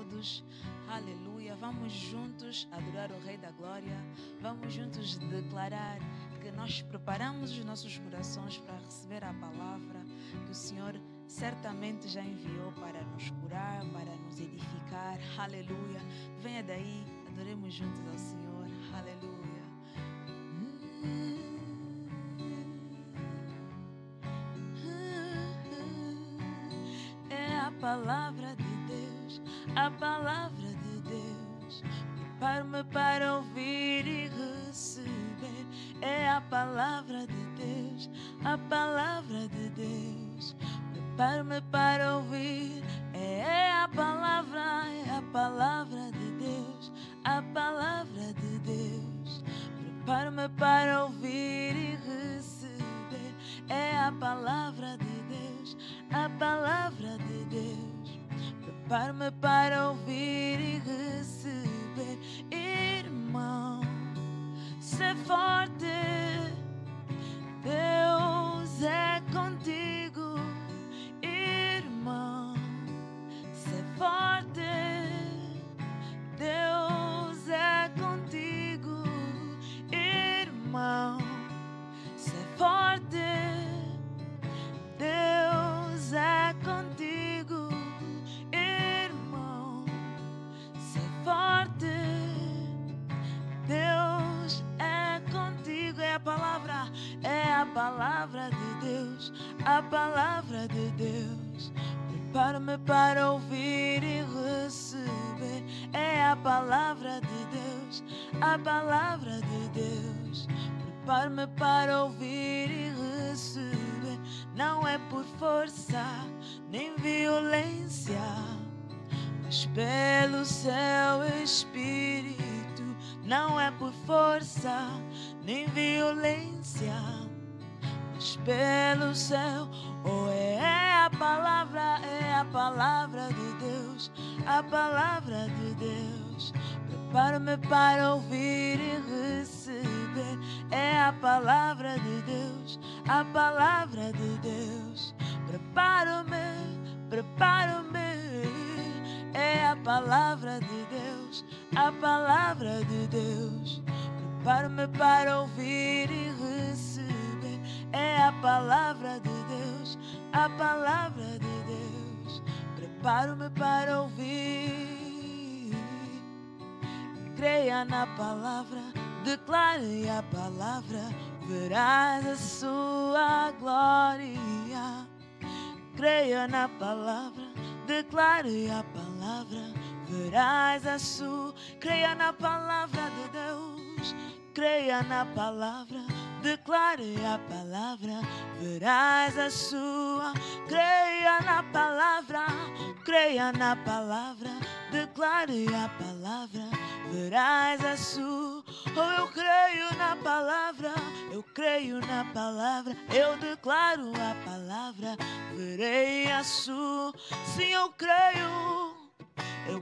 todos. Aleluia. Vamos juntos adorar o Rei da Glória. Vamos juntos declarar que nós preparamos os nossos corações para receber a palavra que o Senhor certamente já enviou para nos curar, para nos edificar. Aleluia. Venha daí, adoremos juntos ao Senhor. Aleluia. É a palavra de Deus, a palavra de Deus. Preparo-me para ouvir e receber. É a palavra de Deus, a palavra de Deus. Preparo-me para ouvir. É a palavra de Deus, a palavra de Deus. Preparo-me para ouvir e receber. É a palavra de Deus, a palavra de Deus. Preparo-me para ouvir e receber. Irmão, ser forte, Deus é contigo. Irmão, ser forte, Deus é contigo. Irmão, ser forte, Deus é contigo. Irmão, ser forte, Deus é contigo. É a palavra de Deus, a palavra de Deus. Preparo-me para ouvir e receber. É a palavra de Deus, a palavra de Deus. Preparo-me para ouvir e receber. Não é por força nem violência, mas pelo seu Espírito. Não é por força nem violência, mas pelo céu. Oh, é a palavra de Deus, a palavra de Deus. Preparo-me para ouvir e receber. É a palavra de Deus, a palavra de Deus. Preparo-me, preparo-me. É a palavra de Deus, a palavra de Deus. Preparo-me para ouvir e receber. É a palavra de Deus, a palavra de Deus. Preparo-me para ouvir. Creia na palavra, declare a palavra, verás a sua glória. Creia na palavra, declare a palavra, verás a sua. Creia na palavra de Deus, creia na palavra, declare a palavra, verás a sua. Creia na palavra, declare a palavra, verás a sua. Oh, eu creio na palavra, eu creio na palavra, eu declaro a palavra, verei a sua. Sim, eu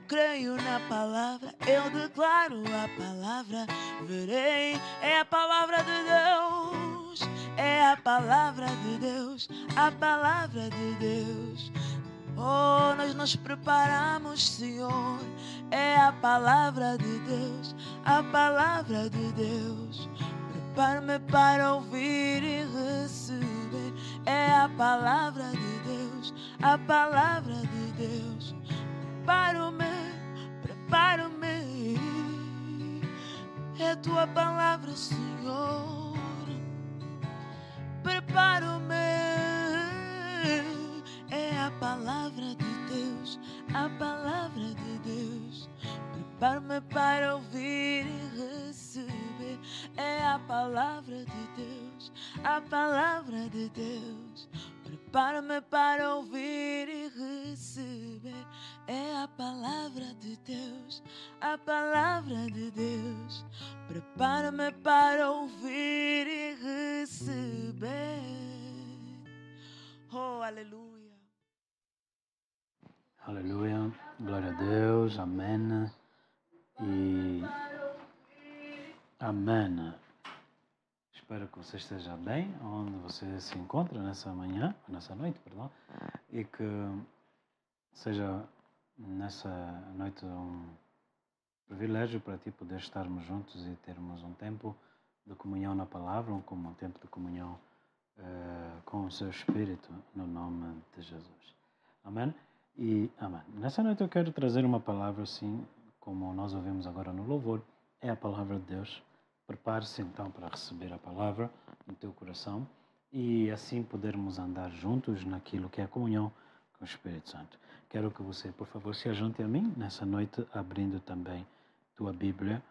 creio na palavra, eu declaro a palavra, verei. É a palavra de Deus, é a palavra de Deus, a palavra de Deus. Oh, nós nos preparamos, Senhor. É a palavra de Deus, a palavra de Deus. Preparo-me para ouvir e receber. É a palavra de Deus, a palavra de Deus. Preparo-me. É a tua palavra, Senhor. Preparo-me. É a palavra de Deus, a palavra de Deus. Preparo-me para ouvir e receber. É a palavra de Deus, a palavra de Deus. Preparo-me para ouvir e receber. É a palavra de Deus, a palavra de Deus. Preparo-me para ouvir e receber. Oh, aleluia. Aleluia, glória a Deus, amém e amém. Espero que você esteja bem, onde você se encontra nessa manhã, nessa noite, perdão, e que seja nessa noite um privilégio para ti poder estarmos juntos e termos um tempo de comunhão na palavra, como um tempo de comunhão com o seu Espírito, no nome de Jesus. Amém? E amém. Nessa noite eu quero trazer uma palavra assim, como nós ouvimos agora no louvor, é a palavra de Deus. Prepare-se então para receber a palavra no teu coração e assim podermos andar juntos naquilo que é a comunhão com o Espírito Santo. Quero que você, por favor, se ajunte a mim nessa noite, abrindo também tua Bíblia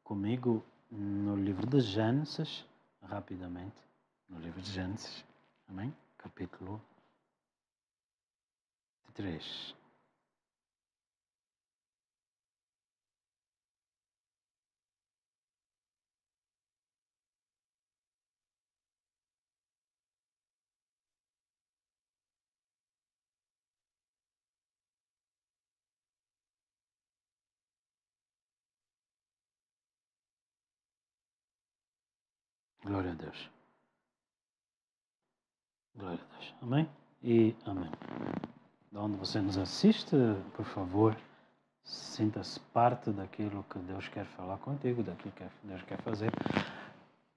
comigo no livro de Gênesis, rapidamente, no livro de Gênesis, amém? Capítulo 3. Glória a Deus. Glória a Deus. Amém? E amém. De onde você nos assiste, por favor, sinta-se parte daquilo que Deus quer falar contigo, daquilo que Deus quer fazer.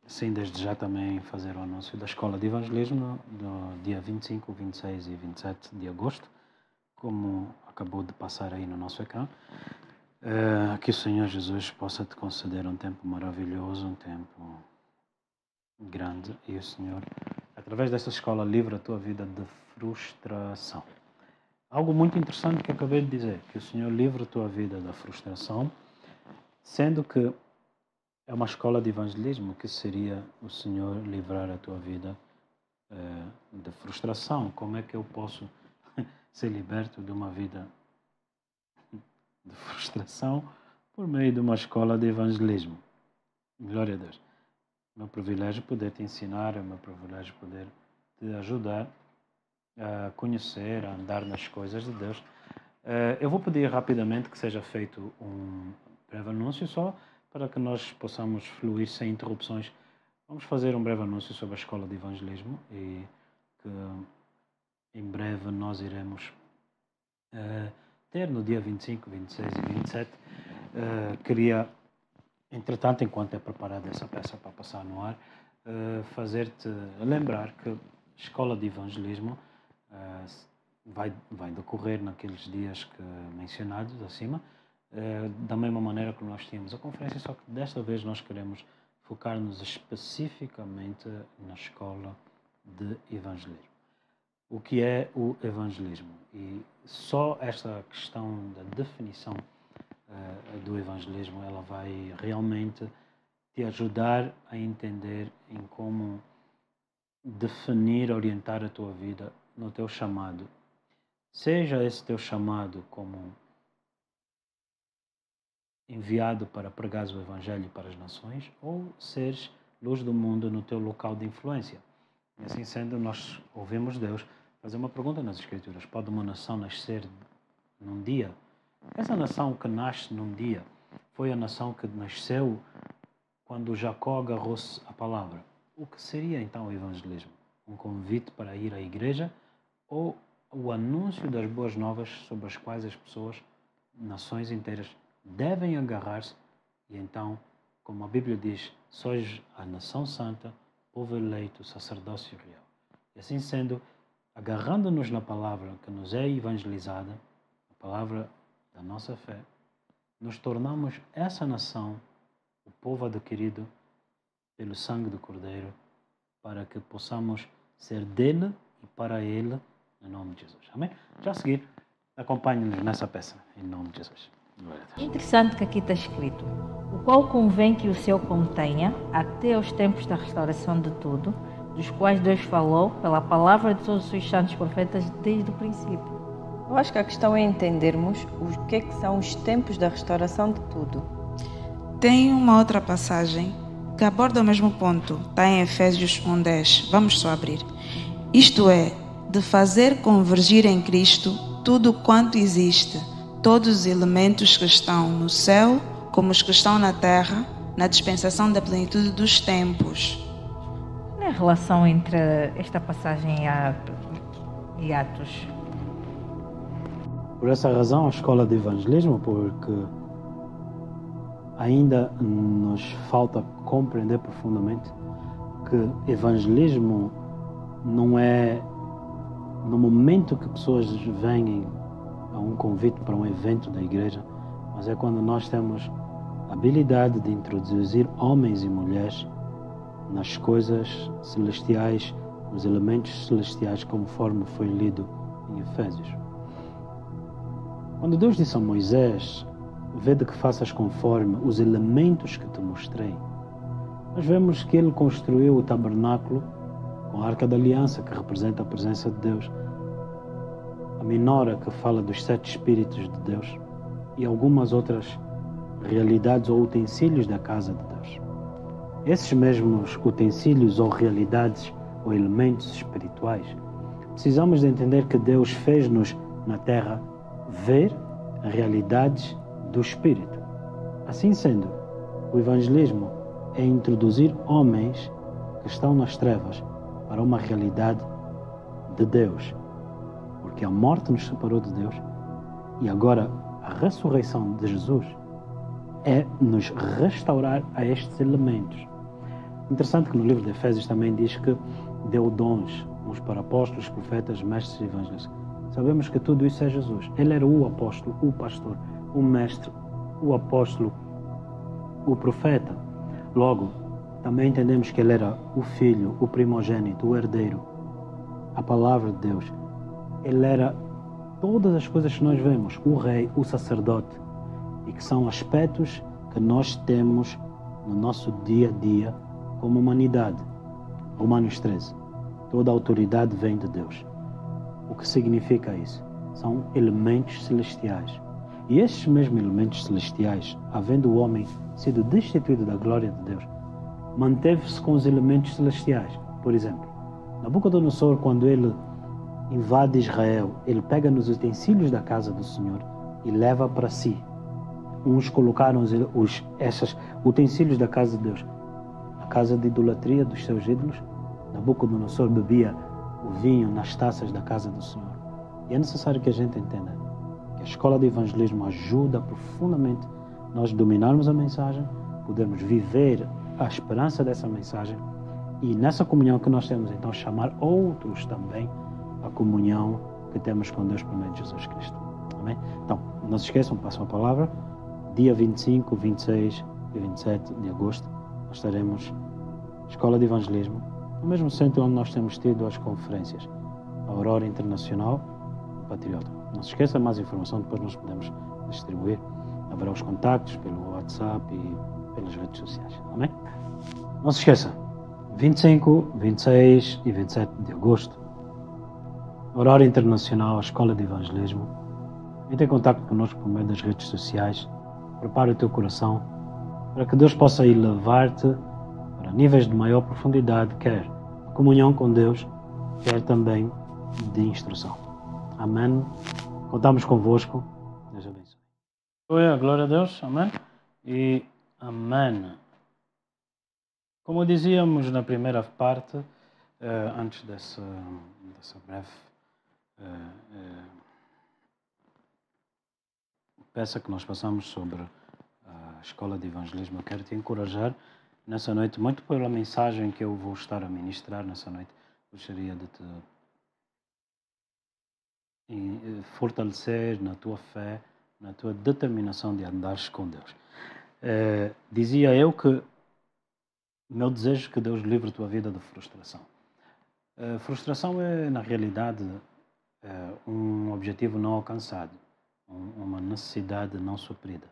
Sim, desde já também fazer o anúncio da Escola de Evangelismo no dia 25, 26 e 27 de agosto, como acabou de passar aí no nosso ecrã. Que o Senhor Jesus possa te conceder um tempo maravilhoso, um tempo grande, e o Senhor, através dessa escola, livra a tua vida de frustração. Algo muito interessante que acabei de dizer, que o Senhor livra a tua vida da frustração, sendo que é uma escola de evangelismo, que seria o Senhor livrar a tua vida de frustração. Como é que eu posso ser liberto de uma vida de frustração por meio de uma escola de evangelismo? Glória a Deus. É meu privilégio poder te ensinar, é meu privilégio poder te ajudar a conhecer, a andar nas coisas de Deus. Eu vou pedir rapidamente que seja feito um breve anúncio só, para que nós possamos fluir sem interrupções. Vamos fazer um breve anúncio sobre a Escola de Evangelismo e que em breve nós iremos ter no dia 25, 26 e 27. Queria, entretanto, enquanto é preparada essa peça para passar no ar, fazer-te lembrar que a Escola de Evangelismo vai decorrer naqueles dias que mencionados acima, da mesma maneira que nós tínhamos a conferência, só que desta vez nós queremos focar-nos especificamente na Escola de Evangelismo. O que é o evangelismo? E só esta questão da definição do evangelismo, ela vai realmente te ajudar a entender em como definir, orientar a tua vida no teu chamado. Seja esse teu chamado como enviado para pregar o evangelho para as nações, ou seres luz do mundo no teu local de influência. E assim sendo, nós ouvimos Deus fazer uma pergunta nas Escrituras: pode uma nação nascer num dia? Essa nação que nasce num dia foi a nação que nasceu quando Jacó agarrou-se à palavra. O que seria então o evangelismo? Um convite para ir à igreja ou o anúncio das boas novas sobre as quais as pessoas, nações inteiras, devem agarrar-se? E então, como a Bíblia diz, sois a nação santa, povo eleito, sacerdócio real. E assim sendo, agarrando-nos na palavra que nos é evangelizada, a palavra da nossa fé, nos tornamos essa nação, o povo adquirido pelo sangue do Cordeiro, para que possamos ser dele e para ele, em nome de Jesus. Amém? Já a seguir, acompanhe-nos nessa peça, em nome de Jesus. É interessante que aqui está escrito: o qual convém que o céu contenha até aos tempos da restauração de tudo, dos quais Deus falou pela palavra de todos os seus santos profetas desde o princípio. Eu acho que a questão é entendermos o que são os tempos da restauração de tudo. Tem uma outra passagem que aborda o mesmo ponto, está em Efésios 1:10. Vamos só abrir. Isto é, de fazer convergir em Cristo tudo quanto existe, todos os elementos que estão no céu como os que estão na terra, na dispensação da plenitude dos tempos. Qual é a relação entre esta passagem e Atos? Por essa razão, a escola de evangelismo, porque ainda nos falta compreender profundamente que evangelismo não é no momento que pessoas vêm a um convite para um evento da igreja, mas é quando nós temos a habilidade de introduzir homens e mulheres nas coisas celestiais, nos elementos celestiais, conforme foi lido em Efésios. Quando Deus disse a Moisés, vede que faças conforme os elementos que te mostrei, nós vemos que ele construiu o tabernáculo com a Arca da Aliança, que representa a presença de Deus, a menora, que fala dos 7 Espíritos de Deus, e algumas outras realidades ou utensílios da casa de Deus. Esses mesmos utensílios ou realidades ou elementos espirituais, precisamos de entender que Deus fez-nos na terra ver realidades do Espírito. Assim sendo, o evangelismo é introduzir homens que estão nas trevas para uma realidade de Deus, porque a morte nos separou de Deus e agora a ressurreição de Jesus é nos restaurar a estes elementos. Interessante que no livro de Efésios também diz que deu dons, uns para apóstolos, profetas, mestres e evangelistas. Sabemos que tudo isso é Jesus. Ele era o apóstolo, o pastor, o mestre, o apóstolo, o profeta. Logo, também entendemos que ele era o filho, o primogênito, o herdeiro, a palavra de Deus. Ele era todas as coisas que nós vemos, o rei, o sacerdote, e que são aspectos que nós temos no nosso dia a dia como humanidade. Romanos 13. Toda a autoridade vem de Deus. O que significa isso? São elementos celestiais. E estes mesmos elementos celestiais, havendo o homem sido destituído da glória de Deus, manteve-se com os elementos celestiais. Por exemplo, Nabucodonosor, quando ele invade Israel, ele pega nos utensílios da casa do Senhor e leva para si. Uns colocaram esses utensílios da casa de Deus na casa de idolatria dos seus ídolos. Nabucodonosor bebia o vinho nas taças da casa do Senhor. E é necessário que a gente entenda que a escola de evangelismo ajuda profundamente nós dominarmos a mensagem, podermos viver a esperança dessa mensagem e nessa comunhão que nós temos, então, chamar outros também à comunhão que temos com Deus por meio de Jesus Cristo. Amém? Então, não se esqueçam, passam a palavra. Dia 25, 26 e 27 de agosto, nós teremos Escola de Evangelismo, no mesmo centro onde nós temos tido as conferências, a Aurora Internacional e Patriota. Não se esqueça, mais informação depois nós podemos distribuir. Haverá os contactos pelo WhatsApp e pelas redes sociais. Amém? Não se esqueça, 25, 26 e 27 de agosto, Aurora Internacional, a Escola de Evangelismo. Entre em contato conosco por meio das redes sociais. Prepara o teu coração para que Deus possa elevar-te para níveis de maior profundidade, quer de comunhão com Deus, quer também de instrução. Amém. Contamos convosco. Deus abençoe. Glória a Deus. Amém. E amém. Como dizíamos na primeira parte, antes dessa breve peça que nós passamos sobre a Escola de Evangelismo, eu quero te encorajar nessa noite, muito pela mensagem que eu vou estar a ministrar nessa noite. Gostaria de te fortalecer na tua fé, na tua determinação de andares com Deus. Dizia eu que meu desejo é que Deus livre a tua vida de frustração. Frustração é, na realidade, um objetivo não alcançado, uma necessidade não suprida.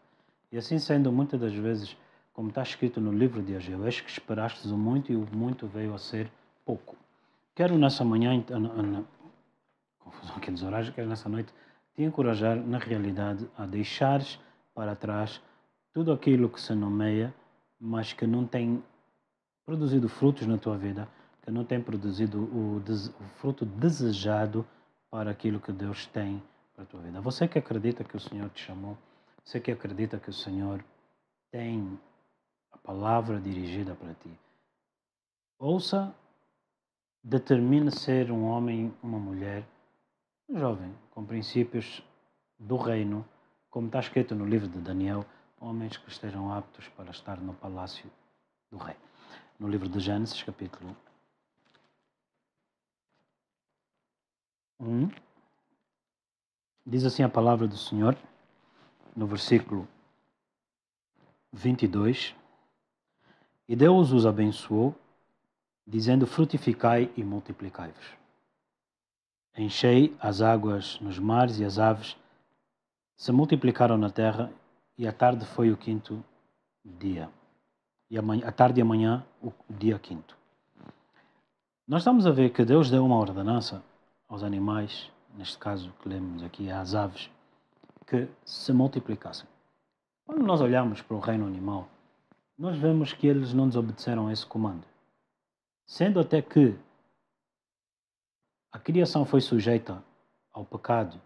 E assim sendo, muitas das vezes, como está escrito no livro de Ageu, eis que esperastes o muito e o muito veio a ser pouco. Quero nessa manhã, confusão aqui dos horários, quero nessa noite te encorajar, na realidade, a deixares para trás tudo aquilo que se nomeia, mas que não tem produzido frutos na tua vida, que não tem produzido o fruto desejado para aquilo que Deus tem para a tua vida. Você que acredita que o Senhor te chamou, você que acredita que o Senhor tem a palavra dirigida para ti, ouça, determine ser um homem, uma mulher, um jovem, com princípios do reino, como está escrito no livro de Daniel, homens que estejam aptos para estar no palácio do rei. No livro de Gênesis, capítulo 1, diz assim a palavra do Senhor, no versículo 22, e Deus os abençoou, dizendo, frutificai e multiplicai-vos. Enchei as águas nos mares e as aves se multiplicaram na terra, e a tarde foi o 5º dia. E a tarde e amanhã o dia 5º. Nós estamos a ver que Deus deu uma ordenança aos animais, neste caso que lemos aqui, às aves, que se multiplicassem. Quando nós olhamos para o reino animal, nós vemos que eles não desobedeceram a esse comando. Sendo até que a criação foi sujeita ao pecado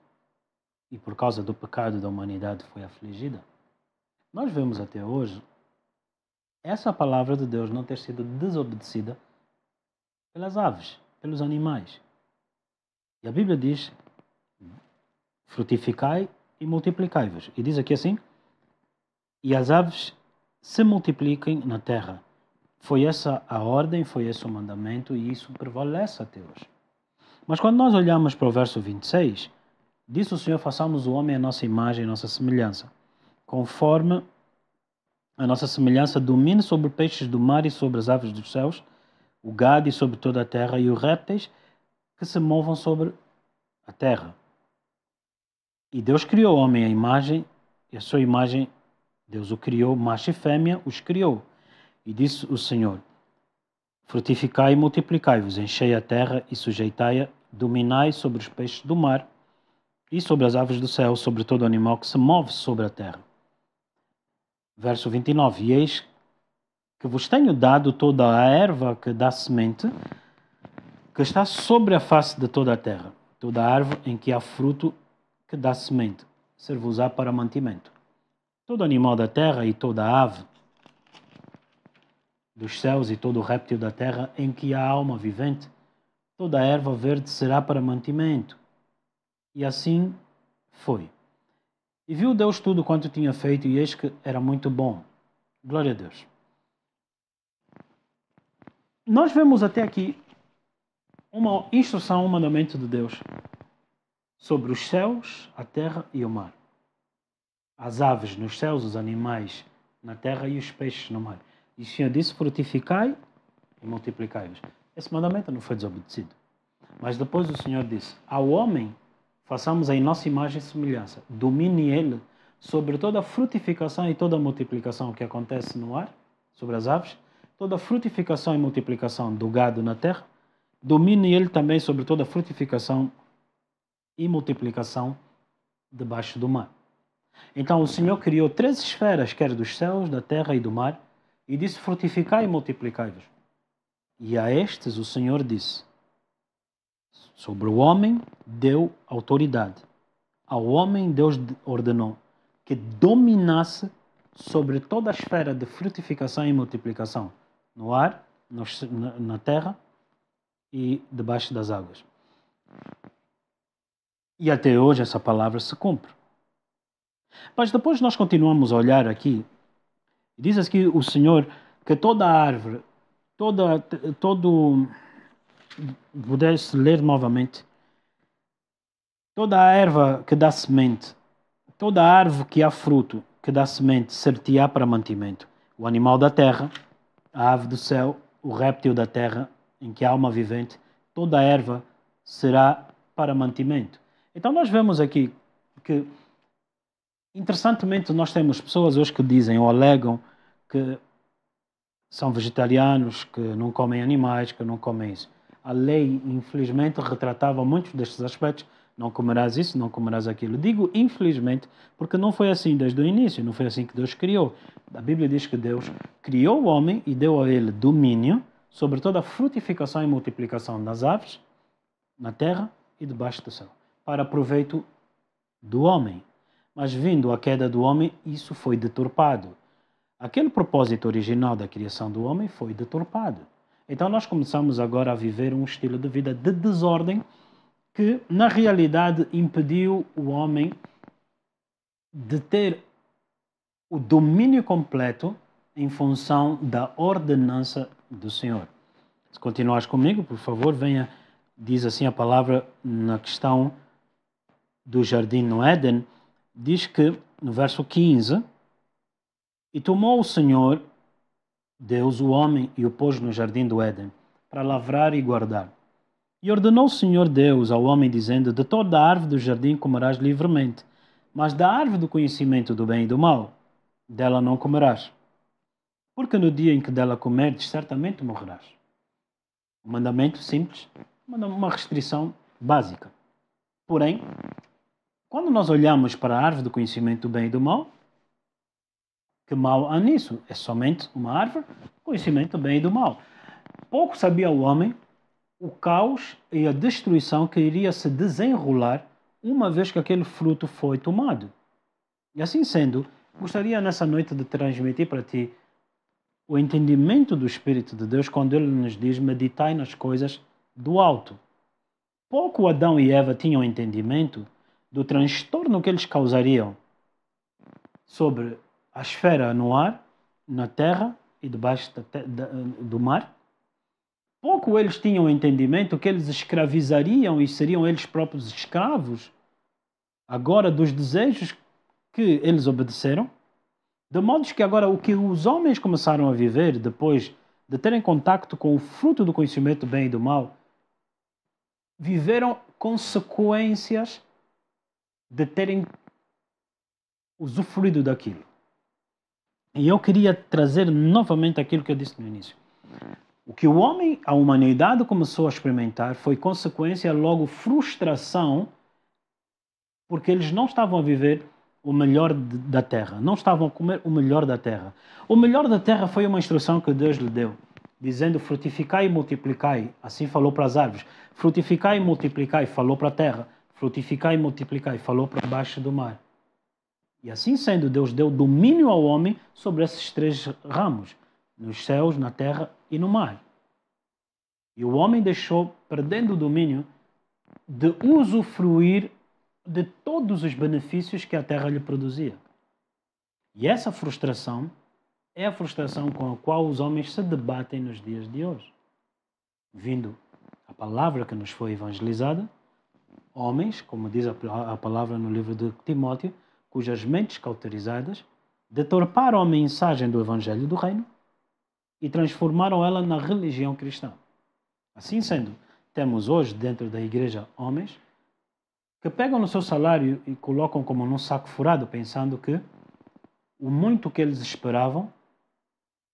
e por causa do pecado da humanidade foi afligida, nós vemos até hoje essa palavra de Deus não ter sido desobedecida pelas aves, pelos animais. E a Bíblia diz, frutificai e multiplicai-vos. E diz aqui assim, e as aves se multipliquem na terra. Foi essa a ordem, foi esse o mandamento e isso prevalece até hoje. Mas quando nós olhamos para o verso 26, disse o Senhor, façamos o homem à nossa imagem e nossa semelhança, conforme a nossa semelhança domine sobre peixes do mar e sobre as aves dos céus, o gado e sobre toda a terra e os répteis que se movam sobre a terra. E Deus criou o homem à imagem, e a sua imagem, Deus o criou, macho e fêmea os criou. E disse o Senhor, frutificai e multiplicai-vos, enchei a terra e sujeitai-a, dominai sobre os peixes do mar e sobre as aves do céu, sobre todo animal que se move sobre a terra. Verso 29, e eis que vos tenho dado toda a erva que dá semente, que está sobre a face de toda a terra, toda a árvore em que há fruto que dá semente, ser-vos-á para mantimento. Todo animal da terra e toda a ave dos céus e todo o réptil da terra em que há alma vivente, toda a erva verde será para mantimento. E assim foi. E viu Deus tudo quanto tinha feito, e eis que era muito bom. Glória a Deus. Nós vemos até aqui uma instrução, um mandamento de Deus sobre os céus, a terra e o mar. As aves nos céus, os animais na terra e os peixes no mar. E o Senhor disse, frutificai e multiplicai-vos. Esse mandamento não foi desobedecido. Mas depois o Senhor disse, ao homem façamos em nossa imagem e semelhança. Domine ele sobre toda a frutificação e toda a multiplicação que acontece no ar, sobre as aves, toda a frutificação e multiplicação do gado na terra. Domine ele também sobre toda a frutificação e multiplicação debaixo do mar. Então o Senhor criou 3 esferas, quer dos céus, da terra e do mar, e disse, frutificai e multiplicai-vos. E a estes o Senhor disse, sobre o homem deu autoridade. Ao homem Deus ordenou que dominasse sobre toda a esfera de frutificação e multiplicação, no ar, na terra e debaixo das águas. E até hoje essa palavra se cumpre. Mas depois nós continuamos a olhar aqui, diz aqui o Senhor que toda a árvore, pudesse ler novamente, toda a erva que dá semente, toda a árvore que há fruto, que dá semente, ser-te-á para mantimento. O animal da terra, a ave do céu, o réptil da terra, em que há alma vivente, toda a erva será para mantimento. Então nós vemos aqui que, interessantemente, nós temos pessoas hoje que dizem ou alegam que são vegetarianos, que não comem animais, que não comem isso. A lei, infelizmente, retratava muitos destes aspectos. Não comerás isso, não comerás aquilo. Digo infelizmente, porque não foi assim desde o início, não foi assim que Deus criou. A Bíblia diz que Deus criou o homem e deu a ele domínio sobre toda a frutificação e multiplicação das aves, na terra e debaixo do céu, para proveito do homem. Mas vindo a queda do homem, isso foi deturpado. Aquele propósito original da criação do homem foi deturpado. Então nós começamos agora a viver um estilo de vida de desordem que, na realidade, impediu o homem de ter o domínio completo em função da ordenança do Senhor. Se continuares comigo, por favor, venha, diz assim a palavra na questão do jardim no Éden, diz que, no verso 15, e tomou o Senhor, Deus, o homem, e o pôs no jardim do Éden, para lavrar e guardar. E ordenou o Senhor Deus ao homem, dizendo, de toda a árvore do jardim comerás livremente, mas da árvore do conhecimento do bem e do mal, dela não comerás. Porque no dia em que dela comerdes, certamente morrerás. Um mandamento simples, uma restrição básica. Porém, quando nós olhamos para a árvore do conhecimento do bem e do mal, que mal há nisso? É somente uma árvore, conhecimento do bem e do mal. Pouco sabia o homem o caos e a destruição que iria se desenrolar uma vez que aquele fruto foi tomado. E assim sendo, gostaria nessa noite de transmitir para ti o entendimento do Espírito de Deus quando Ele nos diz meditai nas coisas do alto. Pouco Adão e Eva tinham entendimento do transtorno que eles causariam sobre a esfera no ar, na terra e debaixo do mar. Pouco eles tinham entendimento que eles escravizariam e seriam eles próprios escravos agora dos desejos que eles obedeceram. De modo que agora o que os homens começaram a viver depois de terem contacto com o fruto do conhecimento do bem e do mal, viveram consequências de terem usufruído daquilo. E eu queria trazer novamente aquilo que eu disse no início. O que o homem, a humanidade começou a experimentar foi consequência, logo frustração, porque eles não estavam a viver o melhor da terra, não estavam a comer o melhor da terra. O melhor da terra foi uma instrução que Deus lhe deu, dizendo frutificai e multiplicai, assim falou para as árvores, frutificai e multiplicai, falou para a terra, frutificai e multiplicai, falou para baixo do mar. E assim sendo, Deus deu domínio ao homem sobre esses três ramos, nos céus, na terra e no mar. E o homem deixou, perdendo o domínio, de usufruir de todos os benefícios que a terra lhe produzia. E essa frustração é a frustração com a qual os homens se debatem nos dias de hoje. Vindo a palavra que nos foi evangelizada, homens, como diz a palavra no livro de Timóteo, cujas mentes cauterizadas deturparam a mensagem do evangelho do reino e transformaram ela na religião cristã. Assim sendo, temos hoje dentro da igreja homens que pegam no seu salário e colocam como num saco furado, pensando que o muito que eles esperavam,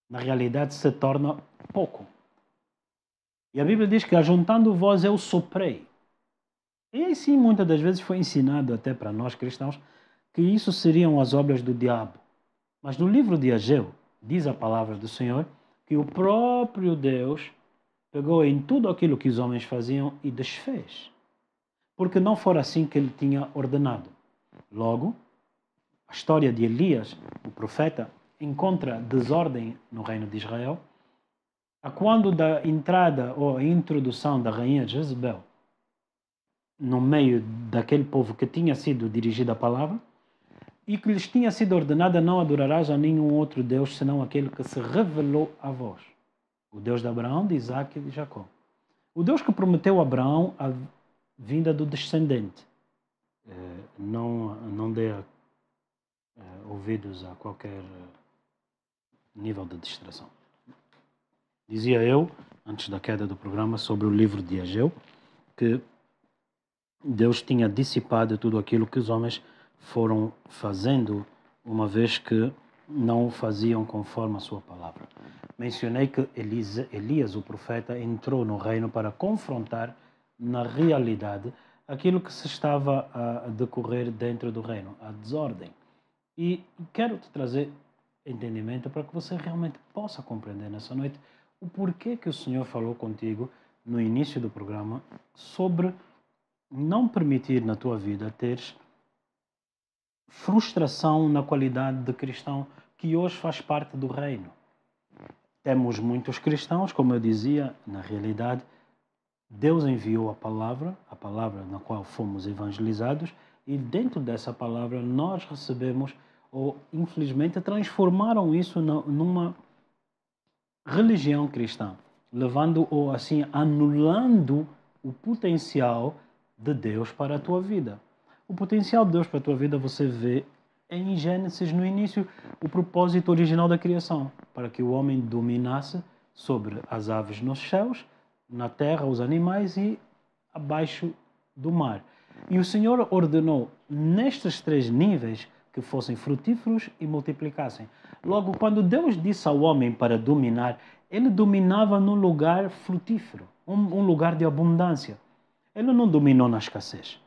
na realidade, se torna pouco. E a Bíblia diz que, ajuntando vós, eu soprei. E assim, muitas das vezes, foi ensinado até para nós cristãos que isso seriam as obras do diabo. Mas no livro de Ageu, diz a palavra do Senhor, que o próprio Deus pegou em tudo aquilo que os homens faziam e desfez. Porque não fora assim que ele tinha ordenado. Logo, a história de Elias, o profeta, encontra desordem no reino de Israel, a quando da entrada ou a introdução da rainha Jezebel no meio daquele povo que tinha sido dirigida a palavra e que lhes tinha sido ordenada não adorarás a nenhum outro Deus senão aquele que se revelou a vós, o Deus de Abraão, de Isaac e de Jacó. O Deus que prometeu a Abraão a vinda do descendente. Não dê ouvidos a qualquer nível de distração. Dizia eu, antes da queda do programa, sobre o livro de Ageu, que Deus tinha dissipado tudo aquilo que os homens foram fazendo, uma vez que não o faziam conforme a sua palavra. Mencionei que Elias, o profeta, entrou no reino para confrontar na realidade aquilo que se estava a decorrer dentro do reino, a desordem. E quero te trazer entendimento para que você realmente possa compreender nessa noite o porquê que o Senhor falou contigo no início do programa sobre não permitir na tua vida teres frustração na qualidade de cristão que hoje faz parte do reino. Temos muitos cristãos, como eu dizia, na realidade, Deus enviou a palavra na qual fomos evangelizados, E dentro dessa palavra nós recebemos, ou infelizmente transformaram isso numa religião cristã, levando ou assim anulando o potencial de Deus para a tua vida. O potencial de Deus para a tua vida você vê em Gênesis, no início, o propósito original da criação, para que o homem dominasse sobre as aves nos céus, na terra, os animais e abaixo do mar. E o Senhor ordenou nestes 3 níveis que fossem frutíferos e multiplicassem. Logo, quando Deus disse ao homem para dominar, ele dominava num lugar frutífero, um lugar de abundância. Ele não dominou na escassez.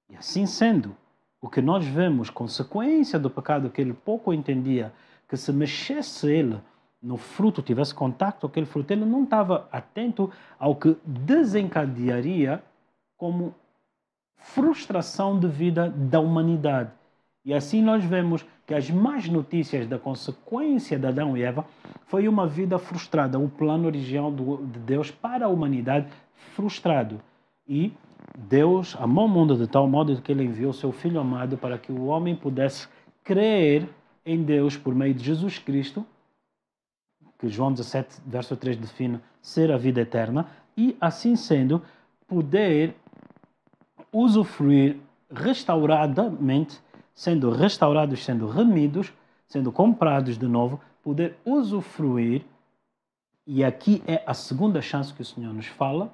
E assim sendo, o que nós vemos, consequência do pecado que ele pouco entendia, que se mexesse ele no fruto, tivesse contato com aquele fruto, ele não estava atento ao que desencadearia como frustração de vida da humanidade. E assim nós vemos que as más notícias da consequência de Adão e Eva foi uma vida frustrada, o plano original de Deus para a humanidade frustrado. E Deus amou o mundo de tal modo que ele enviou seu Filho amado para que o homem pudesse crer em Deus por meio de Jesus Cristo, que João 17, verso 3 define ser a vida eterna, e assim sendo, poder usufruir restauradamente, sendo restaurados, sendo remidos, sendo comprados de novo, poder usufruir, e aqui é a segunda chance que o Senhor nos fala,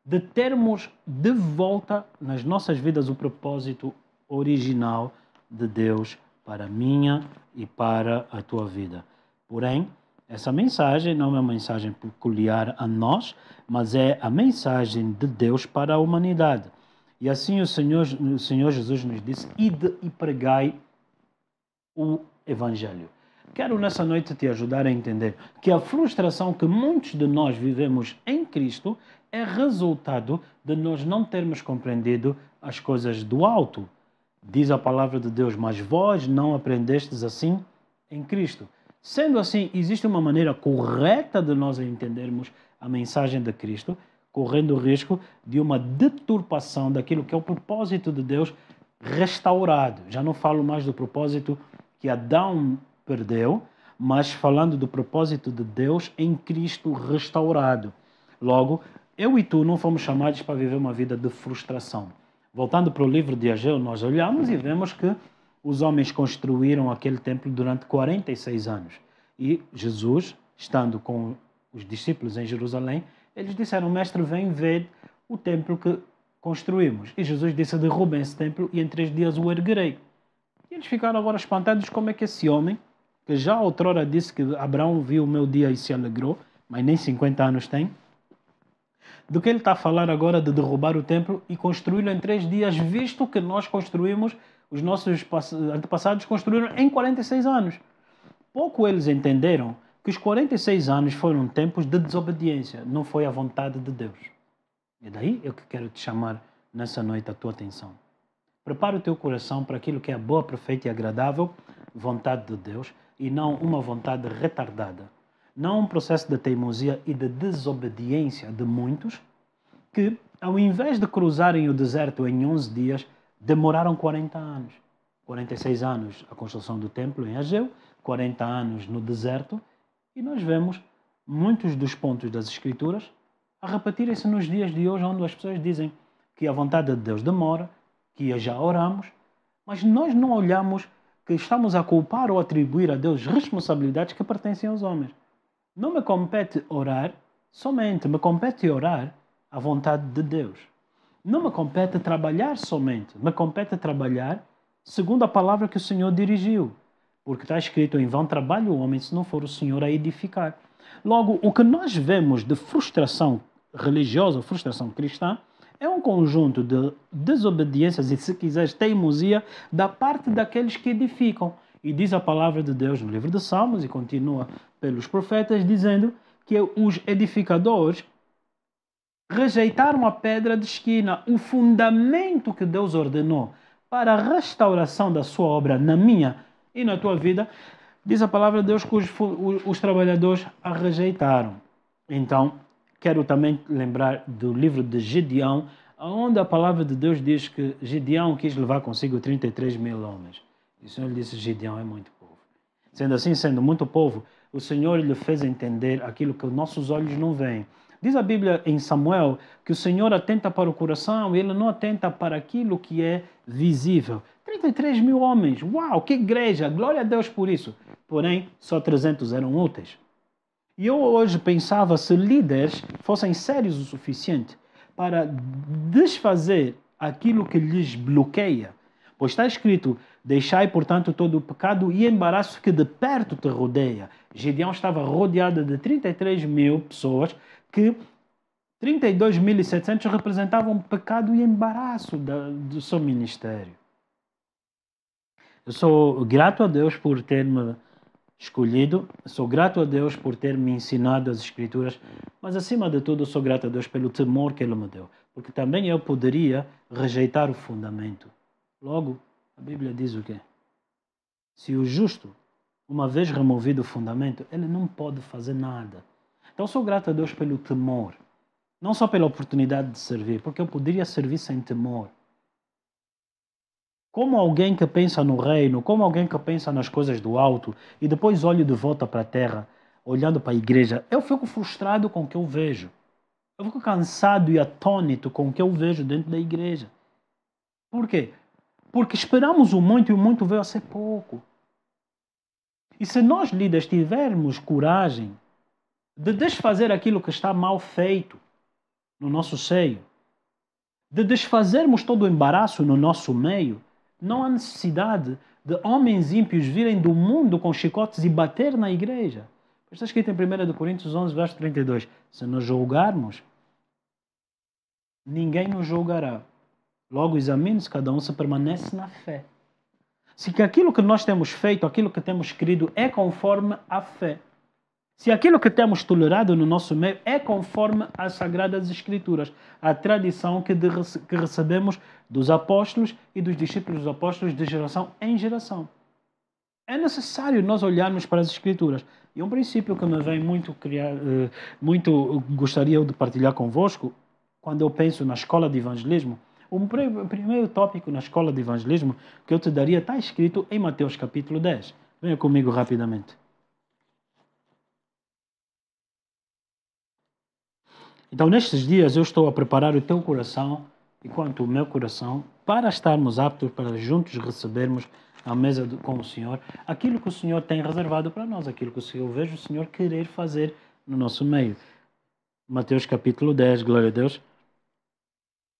de termos de volta nas nossas vidas o propósito original de Deus para a minha e para a tua vida. Porém, essa mensagem não é uma mensagem peculiar a nós, mas é a mensagem de Deus para a humanidade. E assim o Senhor Jesus nos disse: ide e pregai o Evangelho. Quero nessa noite te ajudar a entender que a frustração que muitos de nós vivemos em Cristo é resultado de nós não termos compreendido as coisas do alto. Diz a palavra de Deus: mas vós não aprendestes assim em Cristo. Sendo assim, existe uma maneira correta de nós entendermos a mensagem de Cristo, correndo o risco de uma deturpação daquilo que é o propósito de Deus restaurado. Já não falo mais do propósito que Adão perdeu, mas falando do propósito de Deus em Cristo restaurado. Logo, eu e tu não fomos chamados para viver uma vida de frustração. Voltando para o livro de Ageu, nós olhamos e vemos que os homens construíram aquele templo durante 46 anos. E Jesus, estando com os discípulos em Jerusalém, eles disseram: mestre, vem ver o templo que construímos. E Jesus disse: derrubem esse templo e em 3 dias o erguerei. E eles ficaram agora espantados como é que esse homem, que já outrora disse que Abraão viu o meu dia e se alegrou, mas nem 50 anos tem, do que ele está a falar agora de derrubar o templo e construí-lo em 3 dias, visto que nós construímos, os nossos antepassados construíram em 46 anos. Pouco eles entenderam que os 46 anos foram tempos de desobediência, não foi a vontade de Deus. E daí eu que quero te chamar nessa noite a tua atenção. Prepara o teu coração para aquilo que é a boa, perfeita e agradável vontade de Deus e não uma vontade retardada. Não um processo de teimosia e de desobediência de muitos que, ao invés de cruzarem o deserto em 11 dias, demoraram 40 anos. 46 anos a construção do templo em Ageu, 40 anos no deserto, e nós vemos muitos dos pontos das Escrituras a repetirem-se nos dias de hoje, onde as pessoas dizem que a vontade de Deus demora, que já oramos, mas nós não olhamos que estamos a culpar ou atribuir a Deus responsabilidades que pertencem aos homens. Não me compete orar somente, me compete orar à vontade de Deus. Não me compete trabalhar somente, me compete trabalhar segundo a palavra que o Senhor dirigiu. Porque está escrito: em vão trabalha o homem se não for o Senhor a edificar. Logo, o que nós vemos de frustração religiosa, frustração cristã, é um conjunto de desobediências e, se quiseres, teimosia da parte daqueles que edificam. E diz a palavra de Deus no livro de Salmos, e continua pelos profetas, dizendo que os edificadores rejeitaram a pedra de esquina, o fundamento que Deus ordenou para a restauração da sua obra na minha e na tua vida. Diz a palavra de Deus que os trabalhadores a rejeitaram. Então, quero também lembrar do livro de Gedeão, onde a palavra de Deus diz que Gideão quis levar consigo 33 mil homens. E o Senhor lhe disse, Gideão é muito povo. Sendo assim, sendo muito povo, o Senhor lhe fez entender aquilo que nossos olhos não veem. Diz a Bíblia em Samuel que o Senhor atenta para o coração e Ele não atenta para aquilo que é visível. 33 mil homens, uau, que igreja, glória a Deus por isso. Porém, só 300 eram úteis. E eu hoje pensava se líderes fossem sérios o suficiente para desfazer aquilo que lhes bloqueia. Pois está escrito, deixai, portanto, todo o pecado e embaraço que de perto te rodeia. Gideão estava rodeado de 33 mil pessoas que 32.700 representavam pecado e embaraço do seu ministério. Eu sou grato a Deus por ter-me escolhido, sou grato a Deus por ter me ensinado as Escrituras, mas acima de tudo sou grato a Deus pelo temor que Ele me deu, porque também eu poderia rejeitar o fundamento. Logo, a Bíblia diz o quê? Se o justo, uma vez removido o fundamento, ele não pode fazer nada. Então sou grato a Deus pelo temor, não só pela oportunidade de servir, porque eu poderia servir sem temor. Como alguém que pensa no reino, como alguém que pensa nas coisas do alto e depois olho de volta para a terra, olhando para a igreja, eu fico frustrado com o que eu vejo. Eu fico cansado e atônito com o que eu vejo dentro da igreja. Por quê? Porque esperamos o muito e o muito veio a ser pouco. E se nós líderes tivermos coragem de desfazer aquilo que está mal feito no nosso seio, de desfazermos todo o embaraço no nosso meio, não há necessidade de homens ímpios virem do mundo com chicotes e bater na igreja. Está escrito em 1 Coríntios 11, verso 32. Se nos julgarmos, ninguém nos julgará. Logo, examine-se cada um se permanece na fé. Se aquilo que nós temos feito, aquilo que temos querido é conforme a fé. Se aquilo que temos tolerado no nosso meio é conforme as Sagradas Escrituras, a tradição que recebemos dos apóstolos e dos discípulos dos apóstolos de geração em geração. É necessário nós olharmos para as Escrituras. E um princípio que me vem muito gostaria de partilhar convosco, quando eu penso na escola de evangelismo, o primeiro tópico na escola de evangelismo que eu te daria está escrito em Mateus capítulo 10. Venha comigo rapidamente. Então, nestes dias, eu estou a preparar o teu coração, enquanto o meu coração, para estarmos aptos para juntos recebermos à mesa com o Senhor aquilo que o Senhor tem reservado para nós, aquilo que eu vejo o Senhor querer fazer no nosso meio. Mateus capítulo 10, glória a Deus.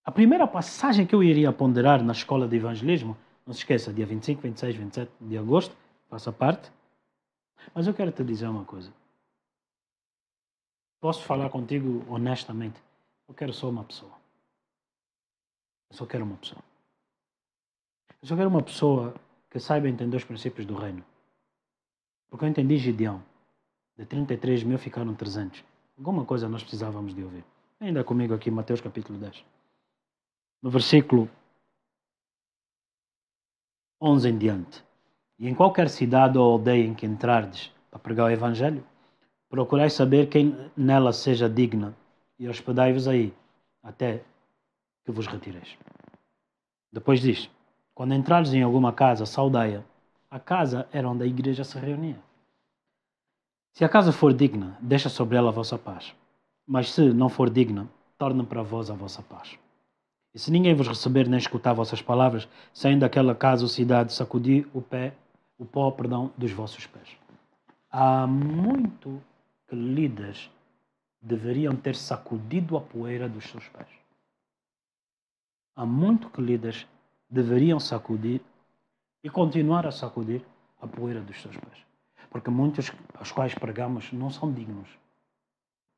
A primeira passagem que eu iria ponderar na escola de evangelismo, não se esqueça, dia 25, 26, 27 de agosto, faça parte. Mas eu quero te dizer uma coisa. Posso falar contigo honestamente? Eu quero só uma pessoa. Eu só quero uma pessoa. Eu só quero uma pessoa que saiba entender os princípios do reino. Porque eu entendi Gideão. De 33 mil ficaram 300. Alguma coisa nós precisávamos de ouvir. Ainda comigo aqui, Mateus capítulo 10. No versículo 11 em diante. E em qualquer cidade ou aldeia em que entrardes para pregar o Evangelho, procurai saber quem nela seja digna e hospedai-vos aí, até que vos retireis. Depois diz, quando entrares em alguma casa, saudai-a. A casa era onde a igreja se reunia. Se a casa for digna, deixa sobre ela a vossa paz. Mas se não for digna, torna para vós a vossa paz. E se ninguém vos receber nem escutar vossas palavras, saindo daquela casa ou cidade, sacudi o pó dos vossos pés. Há muito que líderes deveriam ter sacudido a poeira dos seus pés. Há muito que líderes deveriam sacudir e continuar a sacudir a poeira dos seus pés. Porque muitos aos quais pregamos não são dignos.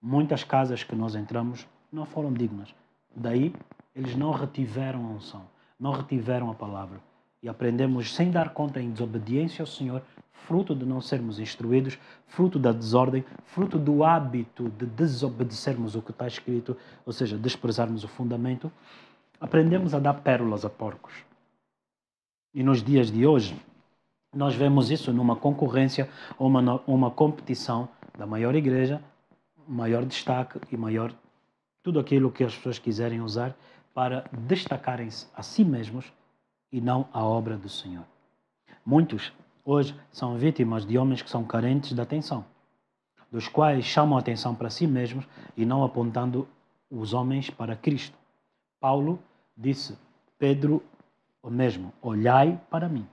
Muitas casas que nós entramos não foram dignas. Daí, eles não retiveram a unção, não retiveram a palavra. E aprendemos sem dar conta em desobediência ao Senhor, fruto de não sermos instruídos, fruto da desordem, fruto do hábito de desobedecermos o que está escrito, ou seja, desprezarmos o fundamento, aprendemos a dar pérolas a porcos. E nos dias de hoje, nós vemos isso numa concorrência ou uma competição da maior igreja, maior destaque e maior tudo aquilo que as pessoas quiserem usar, para destacarem-se a si mesmos e não a obra do Senhor. Muitos hoje são vítimas de homens que são carentes de atenção, dos quais chamam a atenção para si mesmos e não apontando os homens para Cristo. Paulo disse, Pedro o mesmo, olhai para mim.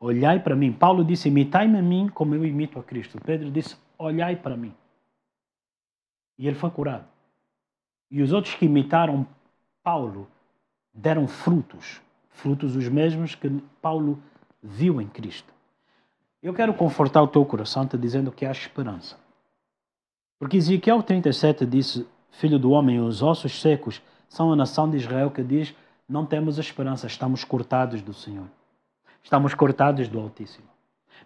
Olhai para mim. Paulo disse, imitai-me a mim como eu imito a Cristo. Pedro disse, olhai para mim. E ele foi curado. E os outros que imitaram Paulo deram frutos. Frutos os mesmos que Paulo viu em Cristo. Eu quero confortar o teu coração te dizendo que há esperança. Porque Ezequiel 37 disse, filho do homem, os ossos secos são a nação de Israel que diz, não temos esperança, estamos cortados do Senhor. Estamos cortados do Altíssimo.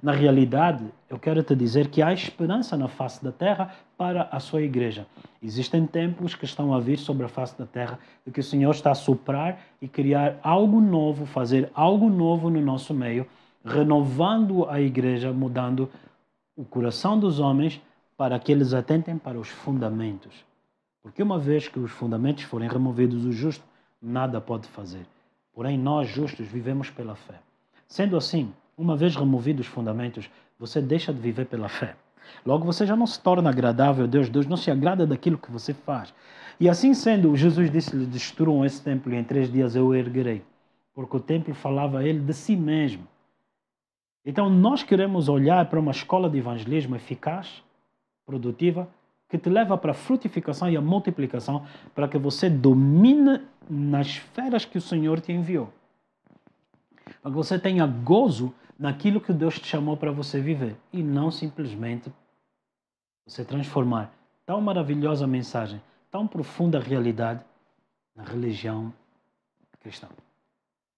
Na realidade, eu quero te dizer que há esperança na face da terra para a sua igreja. Existem templos que estão a vir sobre a face da terra e que o Senhor está a soprar e criar algo novo, fazer algo novo no nosso meio, renovando a igreja, mudando o coração dos homens para que eles atentem para os fundamentos. Porque uma vez que os fundamentos forem removidos, o justo nada pode fazer. Porém, nós justos vivemos pela fé. Sendo assim, uma vez removidos os fundamentos, você deixa de viver pela fé. Logo, você já não se torna agradável a Deus. Deus não se agrada daquilo que você faz. E assim sendo, Jesus disse-lhe, destruam esse templo e em 3 dias eu o erguerei. Porque o templo falava a ele de si mesmo. Então, nós queremos olhar para uma escola de evangelismo eficaz, produtiva, que te leva para a frutificação e a multiplicação, para que você domine nas esferas que o Senhor te enviou. Para que você tenha gozo naquilo que Deus te chamou para você viver. E não simplesmente você transformar tão maravilhosa mensagem, tão profunda realidade na religião cristã.